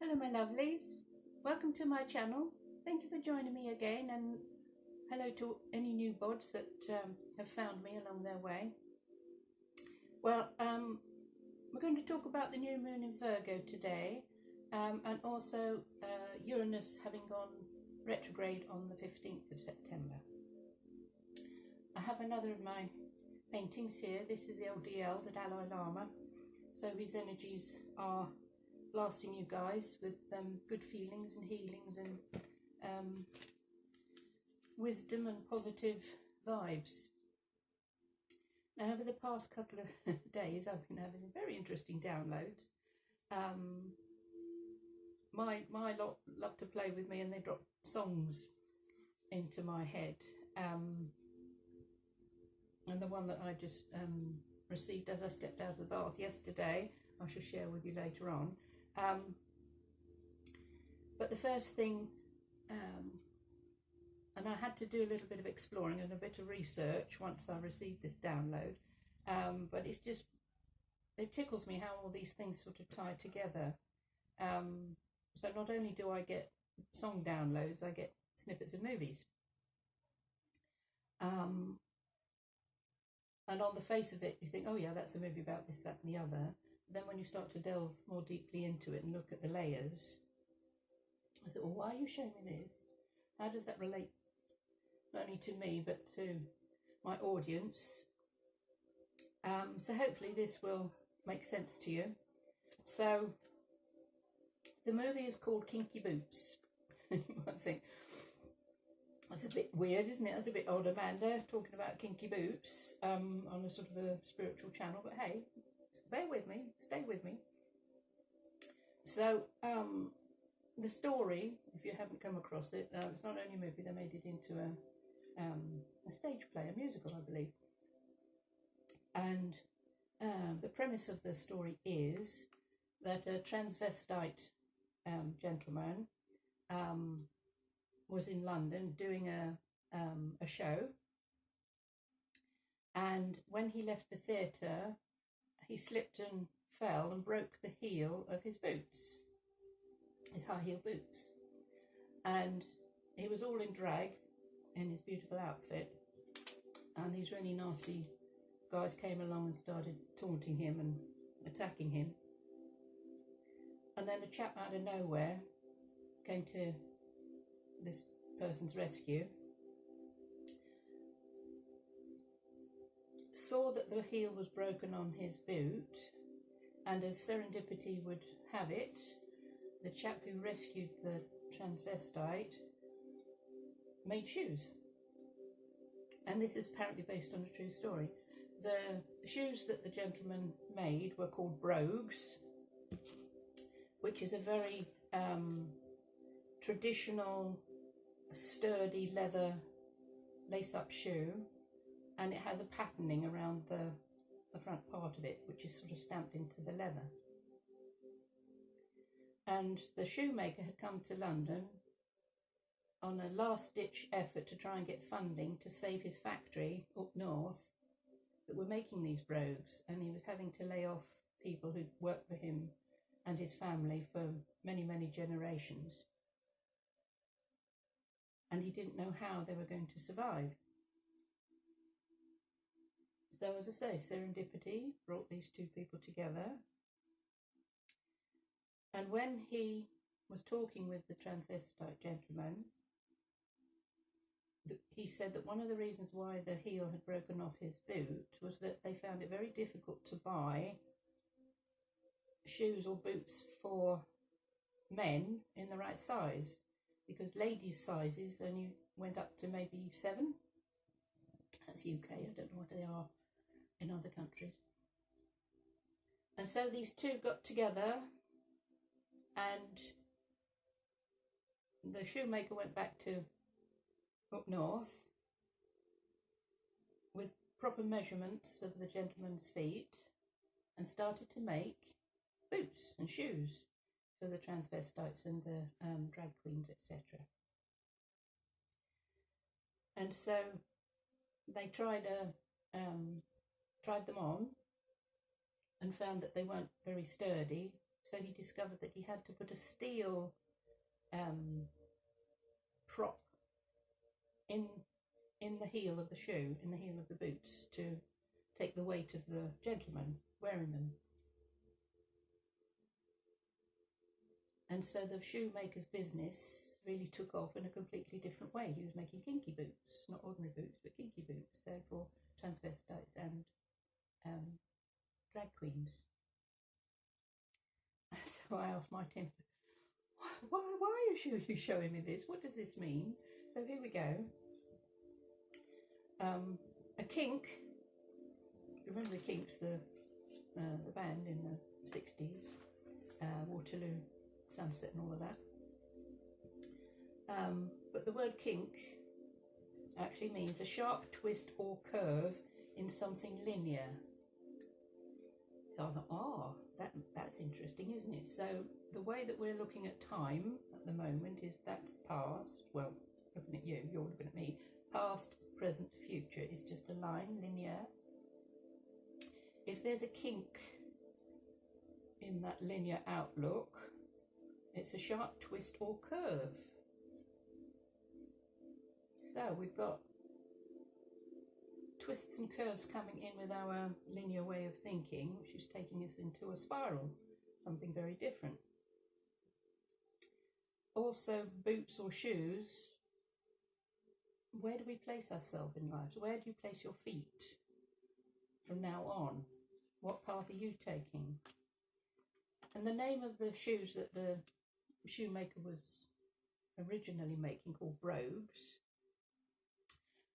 Hello my lovelies, welcome to my channel. Thank you for joining me again, and hello to any new bods that have found me along their way. Well, we're going to talk about the new moon in Virgo today, and also Uranus having gone retrograde on the 15th of September. I have another of my paintings here. This is the LDL, the Dalai Lama, so his energies are blasting you guys with good feelings and healings and wisdom and positive vibes. Now, over the past couple of days, I've been having very interesting downloads. My lot love to play with me, and they drop songs into my head. And the one that I just received as I stepped out of the bath yesterday, I shall share with you later on. But the first thing, and I had to do a little bit of exploring and a bit of research once I received this download, but it's just, it tickles me how all these things sort of tie together. So not only do I get song downloads, I get snippets of movies. And on the face of it, you think, oh yeah, that's a movie about this, that and the other. Then when you start to delve more deeply into it and look at the layers, I thought, well, why are you showing me this? How does that relate not only to me, but to my audience? So hopefully this will make sense to you. So the movie is called Kinky Boots. You might think, that's a bit weird, isn't it? That's a bit odd, Amanda, talking about kinky boots on a sort of a spiritual channel, but hey, bear with me, stay with me. So the story, if you haven't come across it, it's not only a movie, they made it into a stage play, a musical, I believe. And the premise of the story is that a transvestite gentleman was in London doing a show, and when he left the theatre, he slipped and fell and broke the heel of his boots, his high heel boots, and he was all in drag in his beautiful outfit, and these really nasty guys came along and started taunting him and attacking him. And then a chap out of nowhere came to this person's rescue, saw that the heel was broken on his boot, and as serendipity would have it, the chap who rescued the transvestite made shoes. And this is apparently based on a true story. The shoes that the gentleman made were called brogues, which is a very traditional, sturdy leather lace-up shoe, and it has a patterning around the front part of it, which is sort of stamped into the leather. And the shoemaker had come to London on a last-ditch effort to try and get funding to save his factory up north that were making these brogues, and he was having to lay off people who'd worked for him and his family for many, many generations. And he didn't know how they were going to survive. So, as I say, serendipity brought these two people together. And when he was talking with the transvestite gentleman, he said that one of the reasons why the heel had broken off his boot was that they found it very difficult to buy shoes or boots for men in the right size, because ladies' sizes only went up to maybe 7. That's UK, I don't know what they are in other countries. And so these two got together, and the shoemaker went back to up north with proper measurements of the gentleman's feet and started to make boots and shoes for the transvestites and the drag queens, etc. And so they tried them on and found that they weren't very sturdy, So he discovered that he had to put a steel prop in the heel of the shoe, in the heel of the boots, to take the weight of the gentleman wearing them. And so the shoemaker's business really took off in a completely different way. He was making kinky boots, not ordinary boots, but kinky boots, so for transvestites and drag queens. So I asked my Tim, why are you showing me this? What does this mean? So here we go. A kink. Remember the Kinks, the band in the 60s, Waterloo Sunset and all of that. But the word kink actually means a sharp twist or curve in something linear. So I thought, that's interesting, isn't it? So the way that we're looking at time at the moment is that's past, well, looking at you, you're looking at me, past, present, future is just a line, linear. If there's a kink in that linear outlook, it's a sharp twist or curve. So we've got twists and curves coming in with our linear way of thinking, which is taking us into a spiral, something very different. Also, boots or shoes, where do we place ourselves in life? Where do you place your feet from now on? What path are you taking? And the name of the shoes that the shoemaker was originally making, called brogues,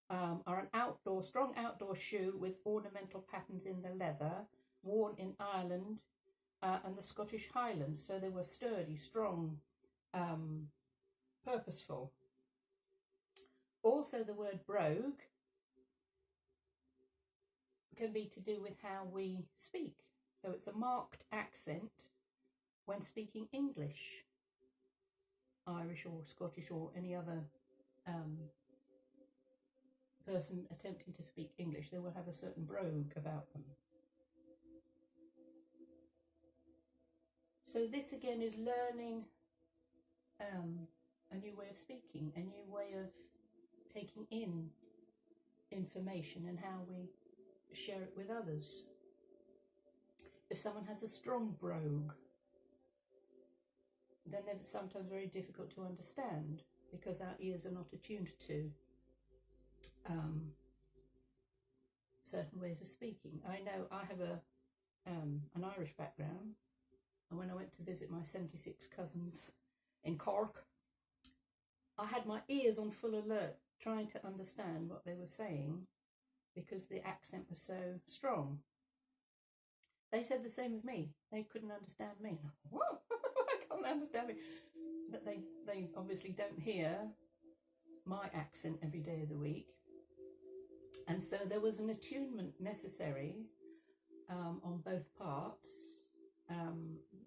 are an strong outdoor shoe with ornamental patterns in the leather, worn in Ireland and the Scottish Highlands. So they were sturdy, strong, purposeful. Also, the word brogue can be to do with how we speak. So it's a marked accent when speaking English, Irish or Scottish or any other person attempting to speak English. They will have a certain brogue about them. So this again is learning a new way of speaking, a new way of taking in information and how we share it with others. If someone has a strong brogue, then they're sometimes very difficult to understand because our ears are not attuned to certain ways of speaking. I know I have an Irish background, and when I went to visit my 76 cousins in Cork, I had my ears on full alert trying to understand what they were saying because the accent was so strong. They said the same with me. They couldn't understand me. What? I can't understand me. But they obviously don't hear my accent every day of the week. And so there was an attunement necessary on both parts.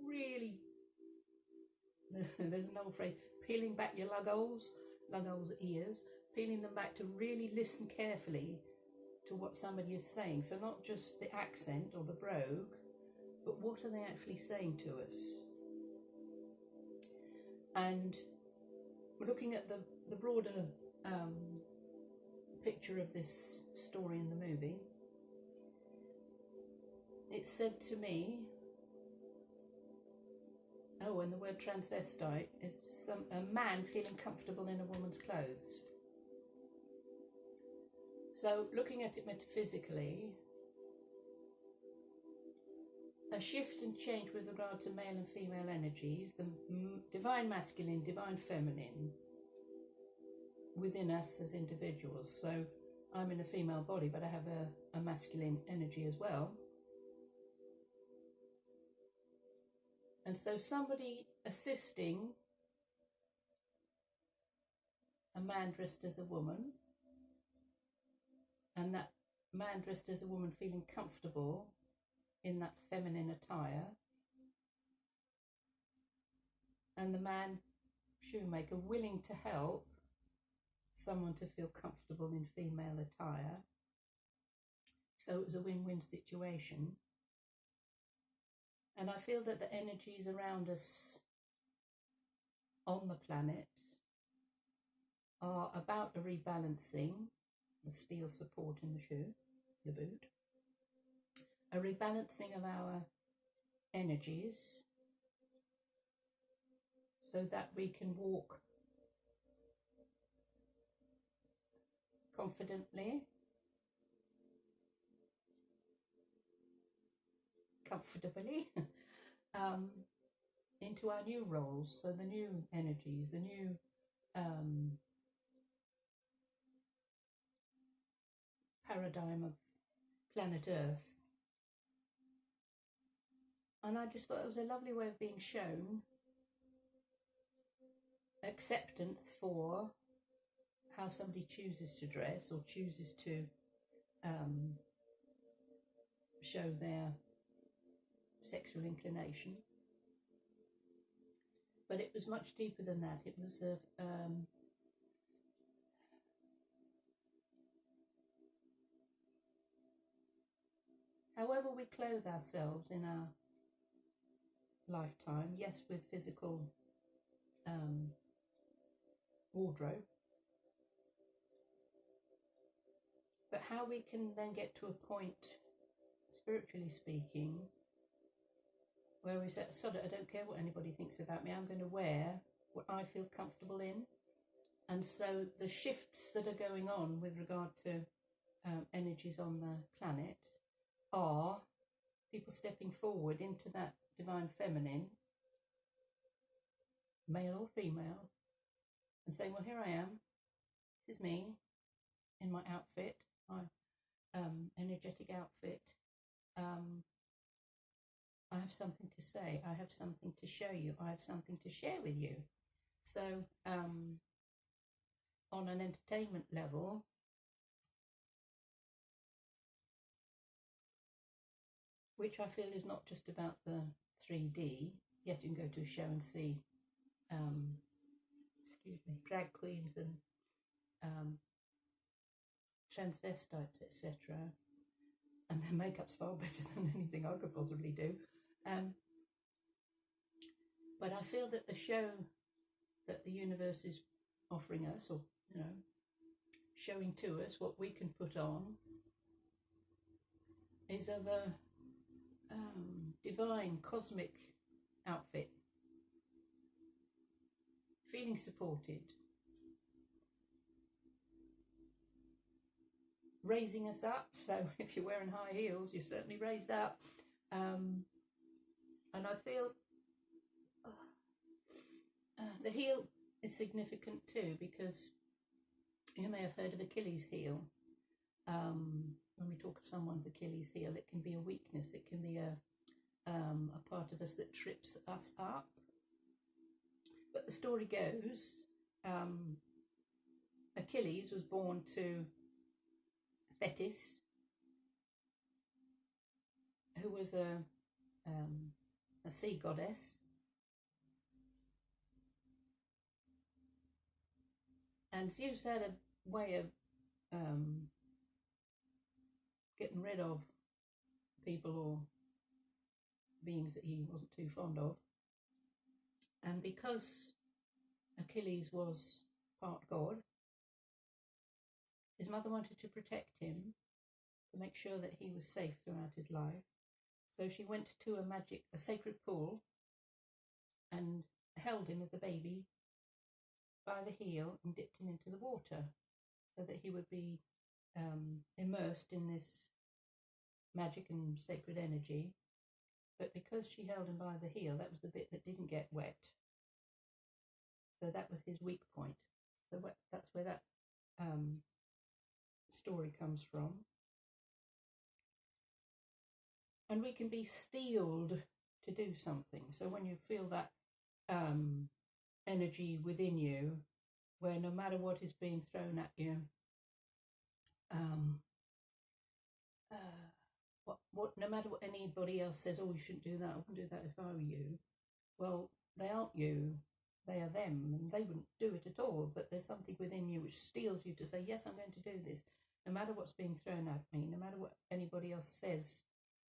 Really, there's an old phrase, peeling back your lugholes ears, peeling them back to really listen carefully to what somebody is saying. So not just the accent or the brogue, but what are they actually saying to us? And looking at the broader picture of this story in the movie, it said to me, and the word transvestite is a man feeling comfortable in a woman's clothes. So looking at it metaphysically, a shift and change with regard to male and female energies, the divine masculine, divine feminine within us as individuals. So I'm in a female body, but I have a masculine energy as well. And so somebody assisting a man dressed as a woman, and that man dressed as a woman feeling comfortable in that feminine attire, and the man shoemaker willing to help someone to feel comfortable in female attire. So it was a win-win situation. And I feel that the energies around us on the planet are about a rebalancing, the steel support in the shoe, the boot, a rebalancing of our energies so that we can walk confidently, comfortably into our new roles. So the new energies, the new paradigm of planet Earth. And I just thought it was a lovely way of being shown acceptance for how somebody chooses to dress or chooses to show their sexual inclination. But it was much deeper than that. It was however we clothe ourselves in our lifetime, yes, with physical wardrobe, but how we can then get to a point, spiritually speaking, where we say, sod it, I don't care what anybody thinks about me, I'm going to wear what I feel comfortable in. And so the shifts that are going on with regard to energies on the planet are people stepping forward into that divine feminine, male or female, and saying, well, here I am, this is me in my outfit, my energetic outfit. I have something to say, I have something to show you, I have something to share with you. So on an entertainment level, which I feel is not just about the 3D. Yes, you can go to a show and see drag queens and transvestites, etc. And their makeup's far better than anything I could possibly do. But I feel that the show that the universe is offering us, or showing to us what we can put on, is of a divine cosmic outfit, feeling supported, raising us up. So if you're wearing high heels, you're certainly raised up. And I feel the heel is significant too, because you may have heard of Achilles' heel. When we talk of someone's Achilles' heel, it can be a weakness, it can be a part of us that trips us up. But the story goes, Achilles was born to Thetis, who was a sea goddess, and Zeus had a way of getting rid of people or beings that he wasn't too fond of. And because Achilles was part god, his mother wanted to protect him, to make sure that he was safe throughout his life. So she went to a sacred pool and held him as a baby by the heel and dipped him into the water so that he would be immersed in this magic and sacred energy. But because she held him by the heel, that was the bit that didn't get wet. So that was his weak point. So that's where that story comes from. And we can be steeled to do something. So when you feel that energy within you, where no matter what is being thrown at you, no matter what anybody else says, oh, you shouldn't do that, I wouldn't do that if I were you. Well, they aren't you, they are them, and they wouldn't do it at all. But there's something within you which steels you to say, yes, I'm going to do this, no matter what's being thrown at me, no matter what anybody else says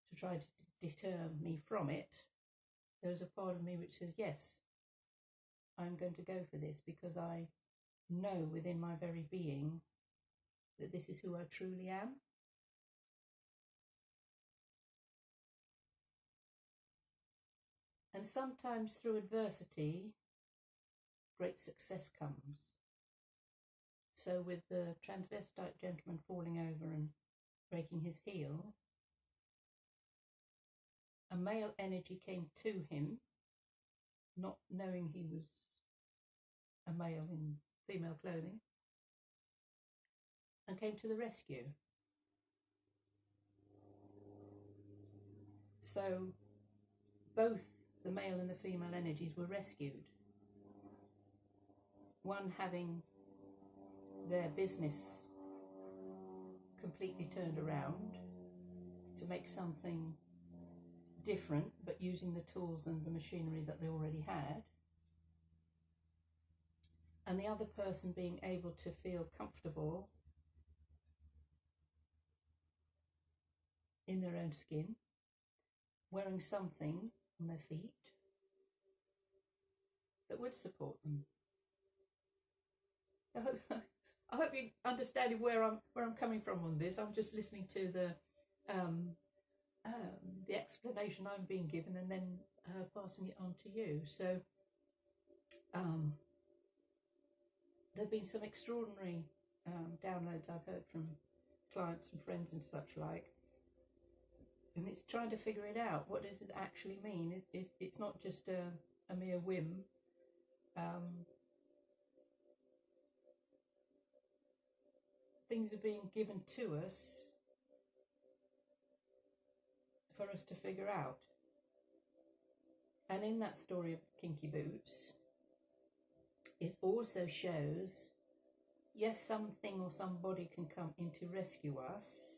to try to deter me from it. there's a part of me which says, yes, I'm going to go for this, because I know within my very being that this is who I truly am. And sometimes through adversity, great success comes. So with the transvestite gentleman falling over and breaking his heel, a male energy came to him, not knowing he was a male in female clothing, and came to the rescue. So both the male and the female energies were rescued. One having their business completely turned around to make something different, but using the tools and the machinery that they already had. And the other person being able to feel comfortable in their own skin, wearing something on their feet that would support them. I hope you understand where I'm coming from on this. I'm just listening to the explanation I'm being given, and then passing it on to you. So there have been some extraordinary downloads I've heard from clients and friends and such like, and it's trying to figure it out. What does it actually mean? It's not just a mere whim. Things are being given to us for us to figure out. And in that story of Kinky Boots, it also shows, yes, something or somebody can come in to rescue us,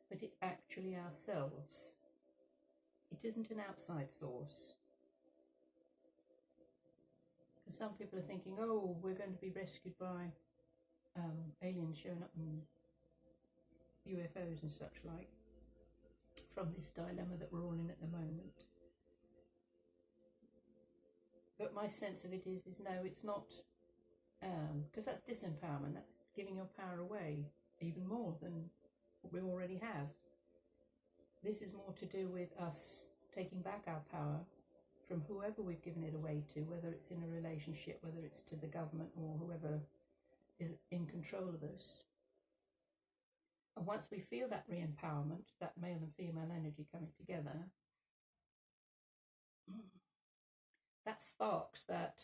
but it's actually ourselves. It isn't an outside source. Because some people are thinking, oh, we're going to be rescued by aliens showing up in UFOs and such like, from this dilemma that we're all in at the moment. But my sense of it is no, it's not, because that's disempowerment. That's giving your power away even more than what we already have. This is more to do with us taking back our power from whoever we've given it away to, whether it's in a relationship, whether it's to the government or whoever is in control of us. And once we feel that re-empowerment, that male and female energy coming together, that sparks that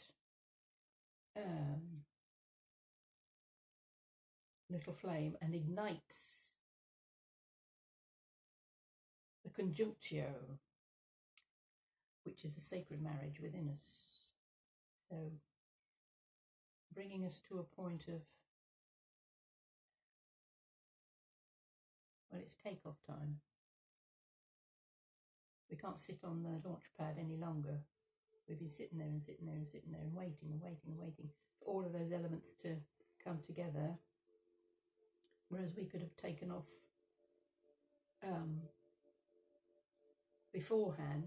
little flame and ignites the conjunctio, which is the sacred marriage within us. So bringing us to a point of, well, it's takeoff time. We can't sit on the launch pad any longer. We've been sitting there and sitting there and sitting there and waiting and waiting and waiting for all of those elements to come together, whereas we could have taken off beforehand.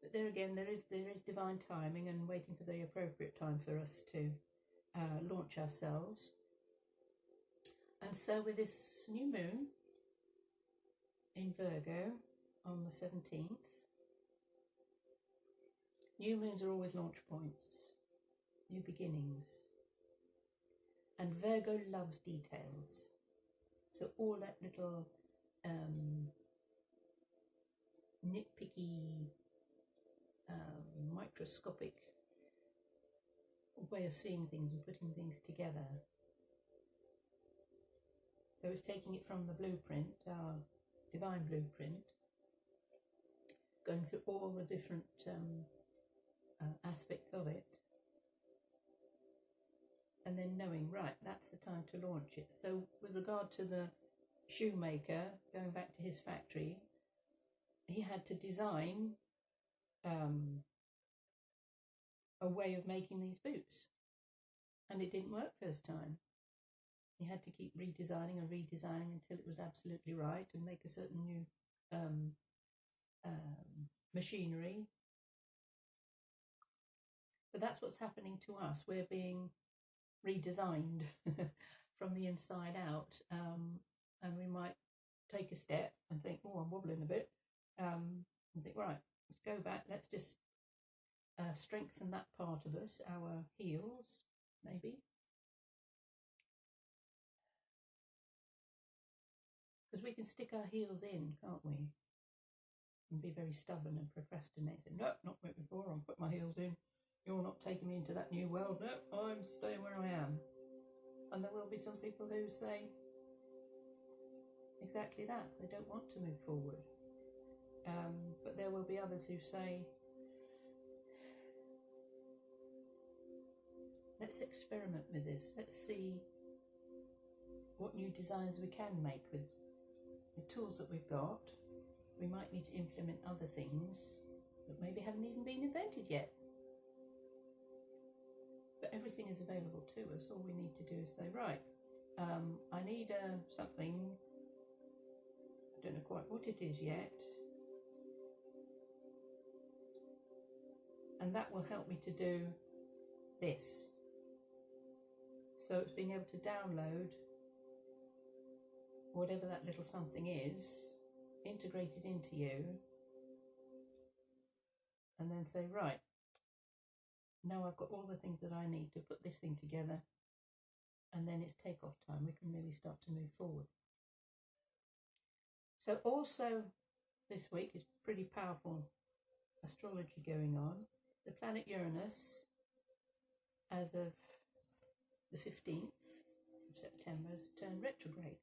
But there again, there is divine timing and waiting for the appropriate time for us to launch ourselves. And so with this new moon in Virgo on the 17th, new moons are always launch points, new beginnings. And Virgo loves details. So all that little nitpicky, microscopic way of seeing things and putting things together. So it's taking it from the blueprint, our divine blueprint, going through all the different aspects of it, and then knowing, right, that's the time to launch it. So with regard to the shoemaker, going back to his factory, he had to design a way of making these boots, and it didn't work first time. He had to keep redesigning and redesigning until it was absolutely right, and make a certain new machinery But that's what's happening to us. We're being redesigned from the inside out, and we might take a step and think, oh, I'm wobbling a bit, and think, right, let's go back, let's just strengthen that part of us, our heels, maybe. Because we can stick our heels in, can't we? And be very stubborn and procrastinate. Say, no, not like before, I'll put my heels in. You're not taking me into that new world. No, I'm staying where I am. And there will be some people who say exactly that. They don't want to move forward. But there will be others who say, let's experiment with this. Let's see what new designs we can make with the tools that we've got. We might need to implement other things that maybe haven't even been invented yet. But everything is available to us. All we need to do is say, right, I need something, I don't know quite what it is yet, and that will help me to do this. So it's being able to download whatever that little something is, integrate it into you, and then say, right, now I've got all the things that I need to put this thing together, and then it's takeoff time. We can really start to move forward. So also this week is pretty powerful astrology going on. The planet Uranus, as of the 15th of September, has turned retrograde.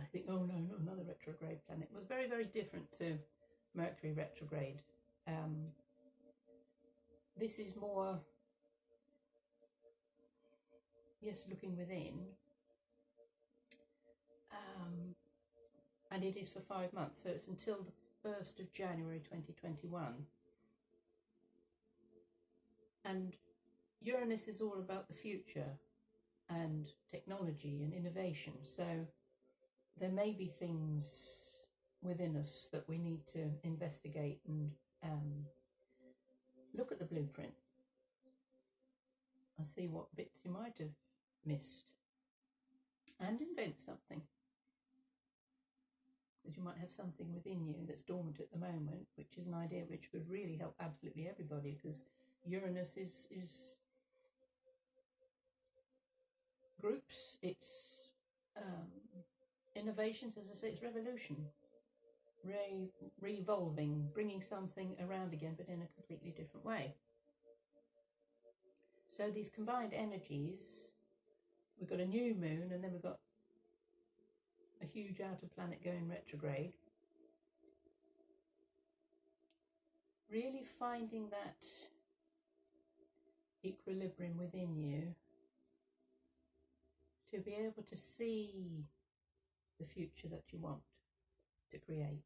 I think, oh no, not another retrograde planet. It was very, very different to Mercury retrograde. This is more, yes, looking within, and it is for 5 months, so it's until the 1st of January 2021. And Uranus is all about the future and technology and innovation, so there may be things within us that we need to investigate and look at the blueprint and see what bits you might have missed and invent something. Because you might have something within you that's dormant at the moment, which is an idea which would really help absolutely everybody, because Uranus is groups, it's innovations, as I say, it's revolution, revolving, bringing something around again, but in a completely different way. So these combined energies, we've got a new moon, and then we've got a huge outer planet going retrograde. Really finding that equilibrium within you to be able to see the future that you want to create,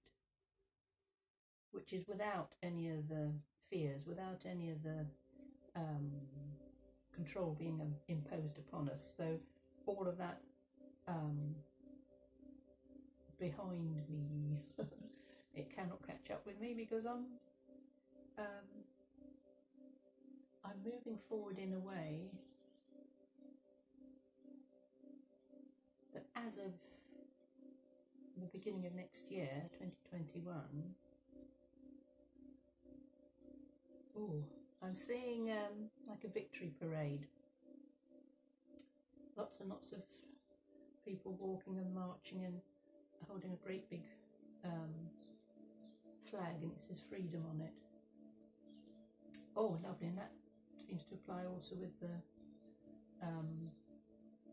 which is without any of the fears, without any of the control being imposed upon us. So all of that behind me, it cannot catch up with me, because I'm moving forward in a way that as of the beginning of next year, 2021, I'm seeing like a victory parade. Lots and lots of people walking and marching and holding a great big flag, and it says freedom on it. Oh, lovely. And that seems to apply also with the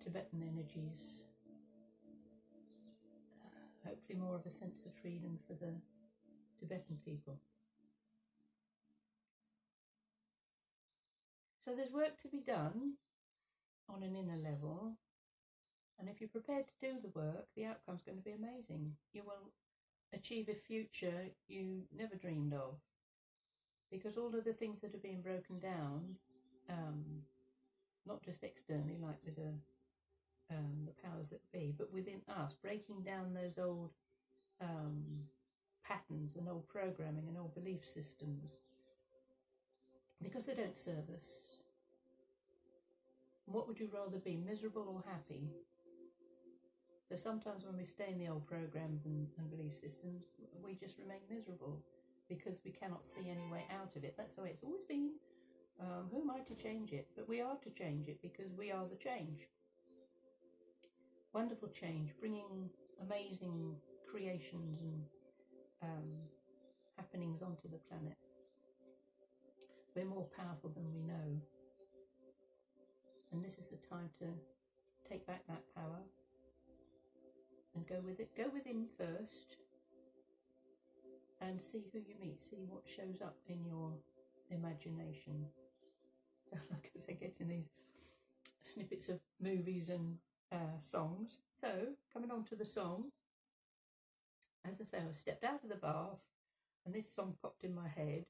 Tibetan energies. Hopefully more of a sense of freedom for the Tibetan people. So there's work to be done on an inner level, and if you're prepared to do the work, the outcome's going to be amazing. You will achieve a future you never dreamed of, because all of the things that are being broken down, not just externally like with the powers that be, but within us, breaking down those old patterns and old programming and old belief systems, because they don't serve us. What would you rather be, miserable or happy? So sometimes when we stay in the old programs and belief systems, we just remain miserable because we cannot see any way out of it. That's the way it's always been. Who am I to change it? But we are to change it because we are the change. Wonderful change, bringing amazing creations and happenings onto the planet. We're more powerful than we know. And this is the time to take back that power and go with it. Go within first and see who you meet. See what shows up in your imagination. Like I say, getting these snippets of movies and songs. So, coming on to the song, as I say, I stepped out of the bath and this song popped in my head.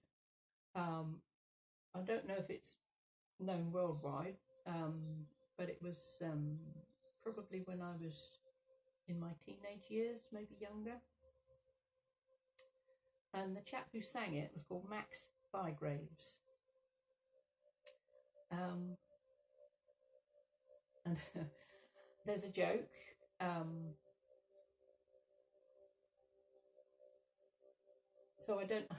I don't know if it's known worldwide, but it was probably when I was in my teenage years, maybe younger. And the chap who sang it was called Max Bygraves. And there's a joke. So I don't know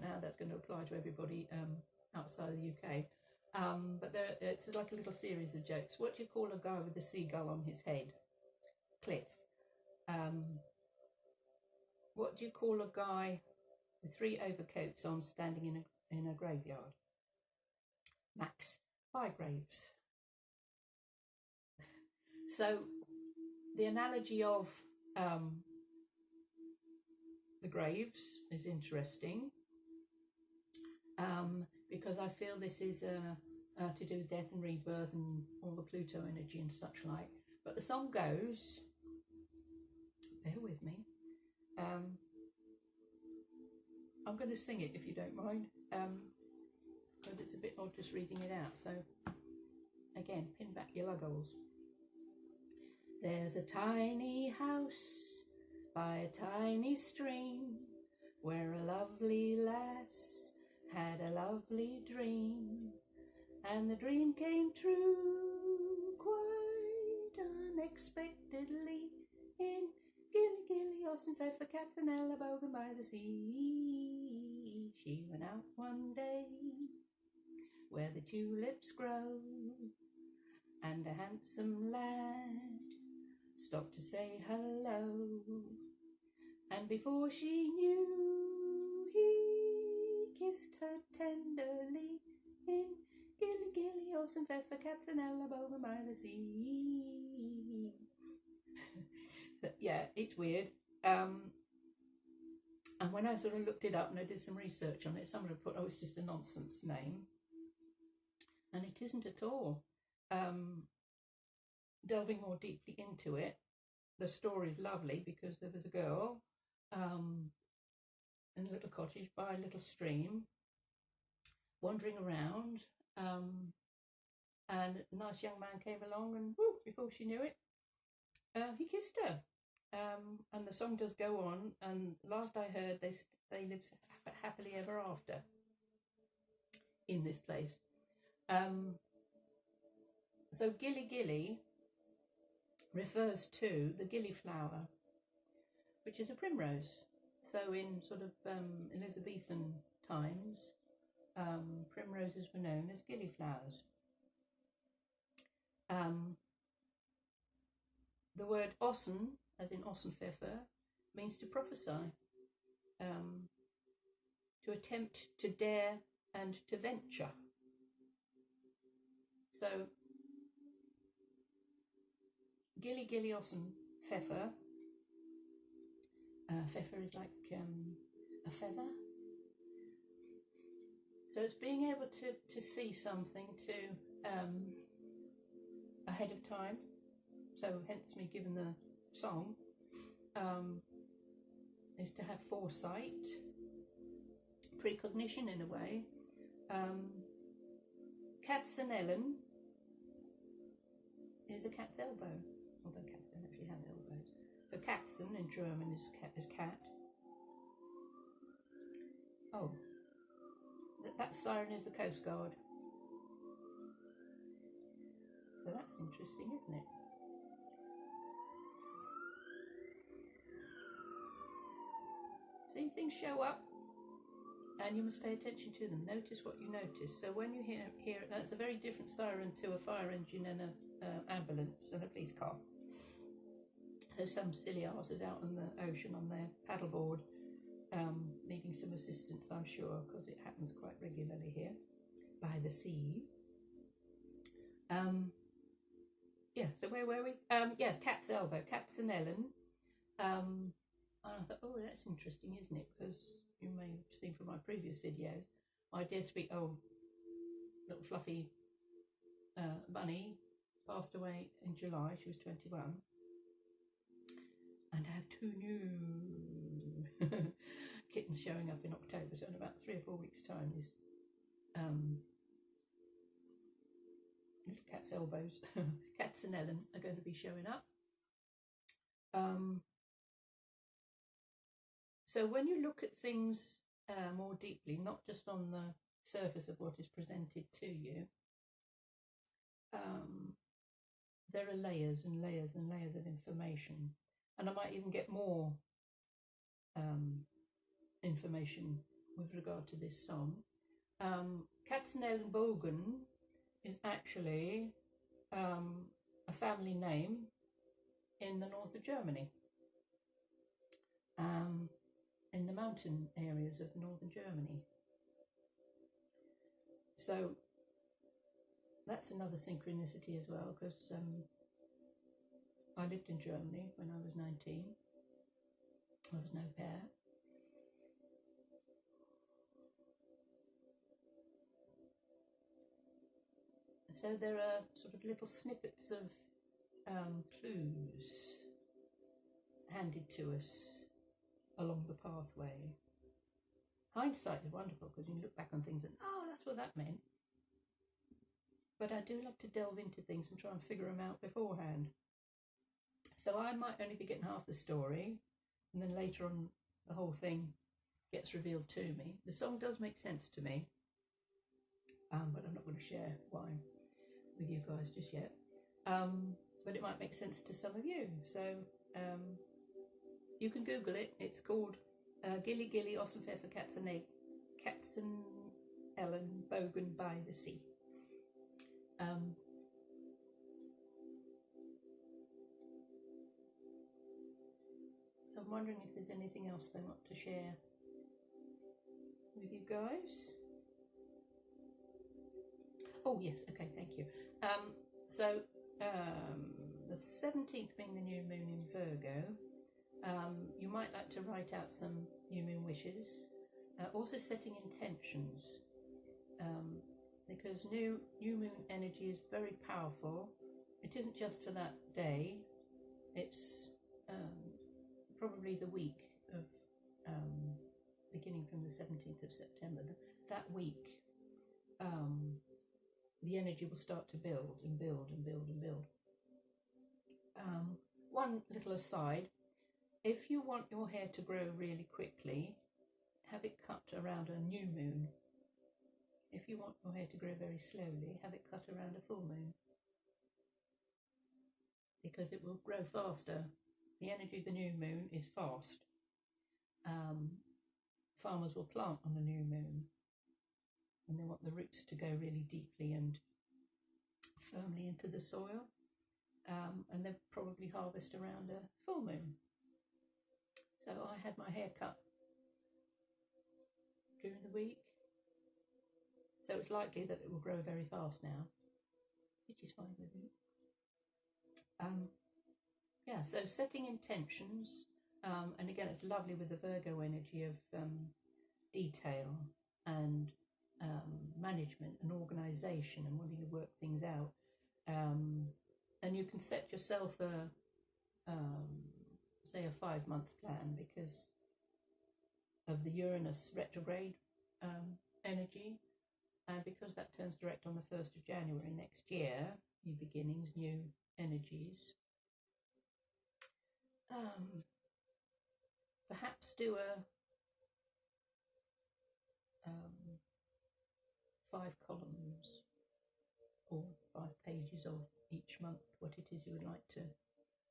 how that's going to apply to everybody outside the UK. But it's like a little series of jokes. What do you call a guy with a seagull on his head? Cliff. What do you call a guy with 3 overcoats on standing in a graveyard? Max Bygraves. So the analogy of the graves is interesting because I feel this is to do with death and rebirth and all the Pluto energy and such like. But the song goes, bear with me, I'm going to sing it if you don't mind, because it's a bit odd just reading it out. So again, pin back your luggles. There's a tiny house by a tiny stream where a lovely lass had a lovely dream, and the dream came true quite unexpectedly in Gilly, Ossenfeffer Katzenellen Bogen by the sea. She went out one day where the tulips grow, and a handsome lad stopped to say hello, and before she knew, he kissed her tenderly in Gilly, Ossenfeffer Katzenellen Bogen by the sea. Yeah, it's weird. And when I sort of looked it up and I did some research on it, someone had put, oh, it's just a nonsense name. And it isn't at all. Delving more deeply into it, the story is lovely because there was a girl in a little cottage by a little stream, wandering around, and a nice young man came along and whoo, before she knew it, he kissed her. And the song does go on, and last I heard they lived happily ever after in this place. So Gilly refers to the gilly flower, which is a primrose. So in sort of Elizabethan times, primroses were known as gilly flowers. The word Ossen, as in Ossenfeffer, means to prophesy, to attempt, to dare, and to venture. So, Gilly Ossenfeffer. Pfeffer is like a feather. So it's being able to see something ahead of time. So hence me giving the song, is to have foresight, precognition in a way. Katzenellen is a cat's elbow, although cats don't actually have elbows. So Katzen in German is cat. Oh, that siren is the Coast Guard. So that's interesting, isn't it? See, things show up and you must pay attention to them. Notice what you notice. So when you hear that's a very different siren to a fire engine and an ambulance and a police car. So some silly arse is out on the ocean on their paddleboard, needing some assistance, I'm sure, because it happens quite regularly here by the sea. Yeah, so where were we? Yes, cat's elbow, Katzenellen. And I thought, oh, that's interesting, isn't it? Because you may have seen from my previous videos, my dear sweet old little fluffy bunny passed away in July. She was 21. And I have 2 new kittens showing up in October. So in about 3 or 4 weeks' time, these little cat's elbows, Katzenellen, are going to be showing up. So when you look at things more deeply, not just on the surface of what is presented to you, there are layers and layers and layers of information. And I might even get more information with regard to this song. Katzenellen Bogen is actually a family name in the north of Germany, in the mountain areas of northern Germany. So that's another synchronicity as well, because I lived in Germany when I was 19. I was an au pair. So there are sort of little snippets of clues handed to us along the pathway. Hindsight is wonderful because you look back on things and, oh, that's what that meant. But I do love to delve into things and try and figure them out beforehand. So I might only be getting half the story, and then later on the whole thing gets revealed to me. The song does make sense to me, but I'm not going to share why with you guys just yet. But it might make sense to some of you. So you can Google it. It's called Gilly Gilly Ossenfeffer Katzenellen Bogen by the sea. So I'm wondering if there's anything else they want to share with you guys. Oh yes, okay, thank you. So the 17th being the new moon in Virgo, you might like to write out some new moon wishes, also setting intentions, because new moon energy is very powerful. It isn't just for that day, it's probably the week of beginning from the 17th of September. That week, the energy will start to build and build and build and build. One little aside, if you want your hair to grow really quickly, have it cut around a new moon. If you want your hair to grow very slowly, have it cut around a full moon, because it will grow faster. The energy of the new moon is fast. Farmers will plant on the new moon, and they want the roots to go really deeply and firmly into the soil, and they'll probably harvest around a full moon. So I had my hair cut during the week, so it's likely that it will grow very fast now, which is fine with me. Yeah, so setting intentions, and again, it's lovely with the Virgo energy of detail and management and organisation and wanting to work things out. And you can set yourself say a 5-month plan, because of the Uranus Retrograde energy, and because that turns direct on the 1st of January next year, new beginnings, new energies. Perhaps do 5 columns or 5 pages of each month what it is you would like to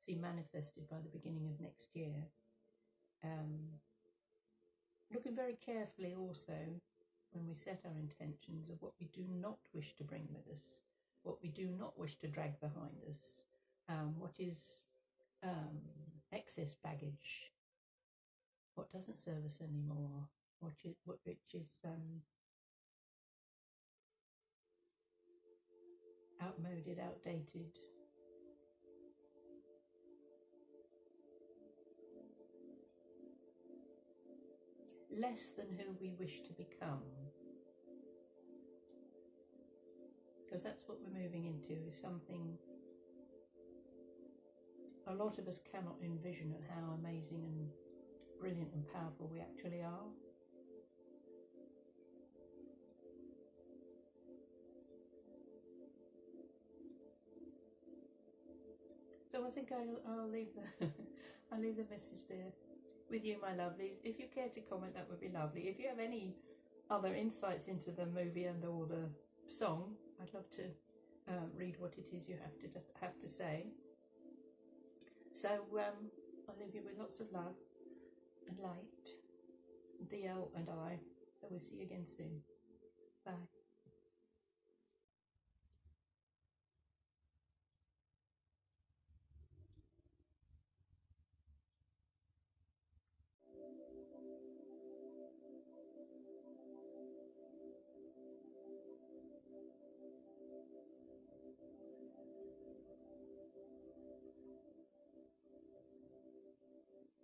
see manifested by the beginning of next year. Looking very carefully also when we set our intentions of what we do not wish to bring with us, what we do not wish to drag behind us, what is excess baggage, what doesn't serve us anymore, which is outmoded, outdated. Less than who we wish to become. Because that's what we're moving into, is something a lot of us cannot envision of how amazing and brilliant and powerful we actually are. So I think I'll leave the I'll leave the message there with you, my lovelies. If you care to comment, that would be lovely. If you have any other insights into the movie and or the song, I'd love to read what it is you have to say. So I'll leave you with lots of love and light. DL and I. So we'll see you again soon. Bye.